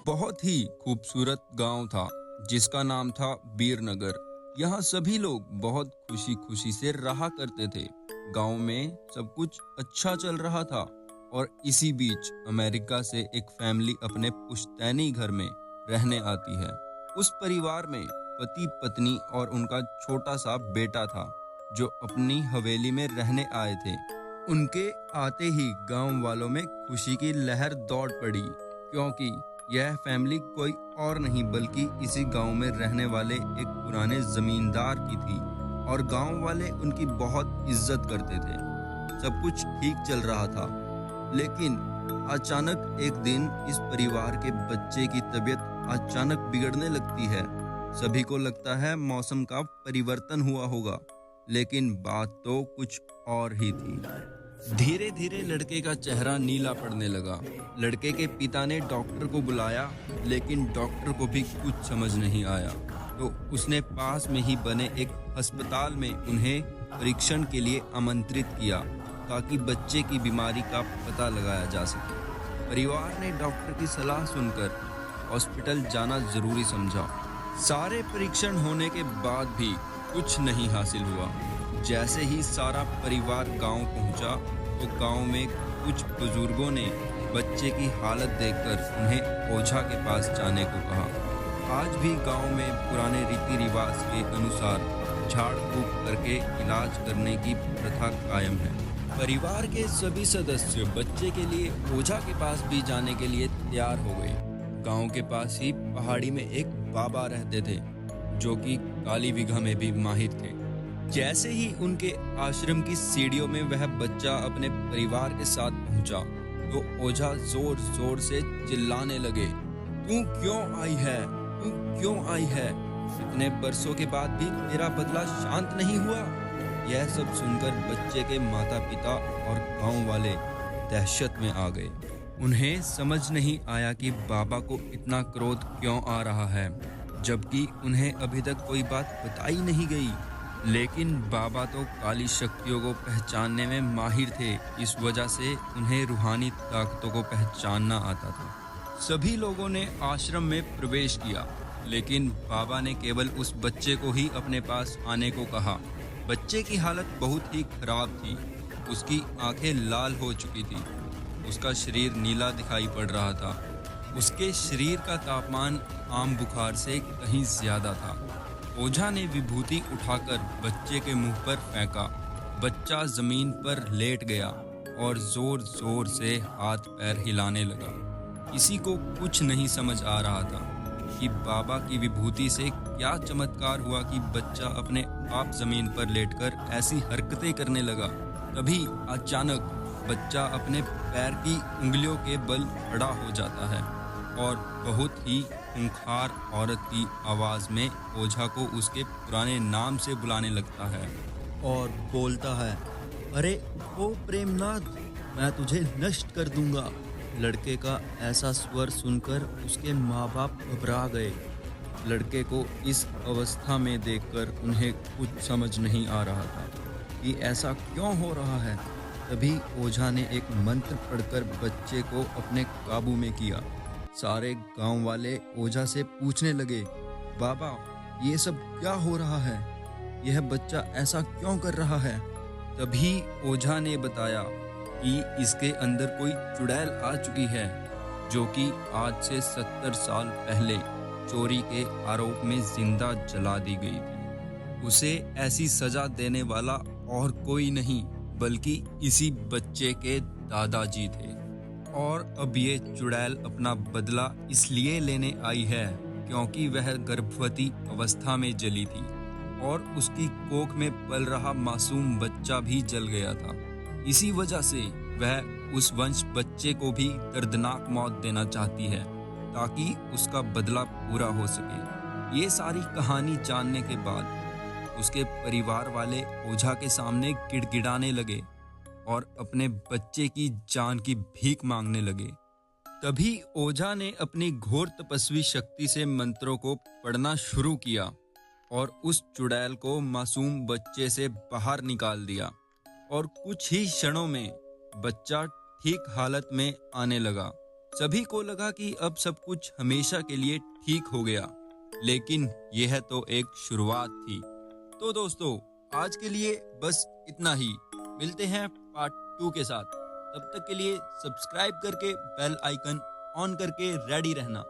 बहुत ही खूबसूरत गांव था जिसका नाम था वीरनगर। यहाँ सभी लोग बहुत खुशी खुशी से रहा करते थे। गांव में सब कुछ अच्छा चल रहा था और इसी बीच अमेरिका से एक फैमिली अपने पुश्तैनी घर में रहने आती है। उस परिवार में पति पत्नी और उनका छोटा सा बेटा था जो अपनी हवेली में रहने आए थे। उनके आते ही गांव वालों में खुशी की लहर दौड़ पड़ी, क्योंकि यह फैमिली कोई और नहीं बल्कि इसी गांव में रहने वाले एक पुराने जमींदार की थी और गांव वाले उनकी बहुत इज्जत करते थे। सब कुछ ठीक चल रहा था, लेकिन अचानक एक दिन इस परिवार के बच्चे की तबीयत अचानक बिगड़ने लगती है। सभी को लगता है मौसम का परिवर्तन हुआ होगा, लेकिन बात तो कुछ और ही थी। धीरे धीरे लड़के का चेहरा नीला पड़ने लगा। लड़के के पिता ने डॉक्टर को बुलाया, लेकिन डॉक्टर को भी कुछ समझ नहीं आया। तो उसने पास में ही बने एक अस्पताल में उन्हें परीक्षण के लिए आमंत्रित किया ताकि बच्चे की बीमारी का पता लगाया जा सके। परिवार ने डॉक्टर की सलाह सुनकर हॉस्पिटल जाना जरूरी समझा। सारे परीक्षण होने के बाद भी कुछ नहीं हासिल हुआ। जैसे ही सारा परिवार गांव पहुंचा तो गांव में कुछ बुजुर्गों ने बच्चे की हालत देखकर उन्हें ओझा के पास जाने को कहा। आज भी गांव में पुराने रीति रिवाज के अनुसार झाड़ फूक करके इलाज करने की प्रथा कायम है। परिवार के सभी सदस्य बच्चे के लिए ओझा के पास भी जाने के लिए तैयार हो गए। गांव के पास ही पहाड़ी में एक बाबा रहते थे जो कि काली विघा में भी माहिर थे। जैसे ही उनके आश्रम की सीढ़ियों में वह बच्चा अपने परिवार के साथ पहुंचा तो ओझा जोर जोर से चिल्लाने लगे, तू क्यों आई है? तू क्यों आई है? इतने बरसों के बाद भी तेरा बदला शांत नहीं हुआ। यह सब सुनकर बच्चे के माता पिता और गांव वाले दहशत में आ गए। उन्हें समझ नहीं आया कि बाबा को इतना क्रोध क्यों आ रहा है, जबकि उन्हें अभी तक कोई बात बताई नहीं गई। लेकिन बाबा तो काली शक्तियों को पहचानने में माहिर थे, इस वजह से उन्हें रूहानी ताकतों को पहचानना आता था। सभी लोगों ने आश्रम में प्रवेश किया, लेकिन बाबा ने केवल उस बच्चे को ही अपने पास आने को कहा। बच्चे की हालत बहुत ही खराब थी। उसकी आंखें लाल हो चुकी थी, उसका शरीर नीला दिखाई पड़ रहा था। उसके शरीर का तापमान आम बुखार से कहीं ज्यादा था। ओझा ने विभूति उठाकर बच्चे के मुंह पर फेंका। बच्चा जमीन पर लेट गया और जोर जोर से हाथ पैर हिलाने लगा। किसी को कुछ नहीं समझ आ रहा था कि बाबा की विभूति से क्या चमत्कार हुआ कि बच्चा अपने आप जमीन पर लेटकर ऐसी हरकतें करने लगा। तभी अचानक बच्चा अपने पैर की उंगलियों के बल खड़ा हो जाता है और बहुत ही खूंखार औरत की आवाज में ओझा को उसके पुराने नाम से बुलाने लगता है और बोलता है, अरे ओ प्रेमनाथ, मैं तुझे नष्ट कर दूंगा। लड़के का ऐसा स्वर सुनकर उसके माँ बाप घबरा गए। लड़के को इस अवस्था में देखकर उन्हें कुछ समझ नहीं आ रहा था कि ऐसा क्यों हो रहा है। तभी ओझा ने एक मंत्र पढ़कर बच्चे को अपने काबू में किया। सारे गांव वाले ओझा से पूछने लगे, बाबा ये सब क्या हो रहा है? यह बच्चा ऐसा क्यों कर रहा है? तभी ओझा ने बताया कि इसके अंदर कोई चुड़ैल आ चुकी है जो कि आज से 70 साल पहले चोरी के आरोप में जिंदा जला दी गई थी। उसे ऐसी सजा देने वाला और कोई नहीं बल्कि इसी बच्चे के दादाजी थे। और अब ये चुड़ैल अपना बदला इसलिए लेने आई है क्योंकि वह गर्भवती अवस्था में जली थी और उसकी कोख में पल रहा मासूम बच्चा भी जल गया था। इसी वजह से वह उस वंश बच्चे को भी दर्दनाक मौत देना चाहती है ताकि उसका बदला पूरा हो सके। ये सारी कहानी जानने के बाद उसके परिवार वाले ओझा के सामने गिड़गिड़ाने लगे और अपने बच्चे की जान की भीख मांगने लगे। तभी ओझा ने अपनी घोर तपस्वी शक्ति से मंत्रों को पढ़ना शुरू किया और उस चुड़ैल को मासूम बच्चे से बाहर निकाल दिया और कुछ ही क्षणों में बच्चा ठीक हालत में आने लगा। सभी को लगा कि अब सब कुछ हमेशा के लिए ठीक हो गया, लेकिन यह तो एक शुरुआत थी। तो दोस्तों, आज के लिए बस इतना ही। मिलते हैं पार्ट 2 के साथ। तब तक के लिए सब्सक्राइब करके बेल आइकन ऑन करके रेडी रहना।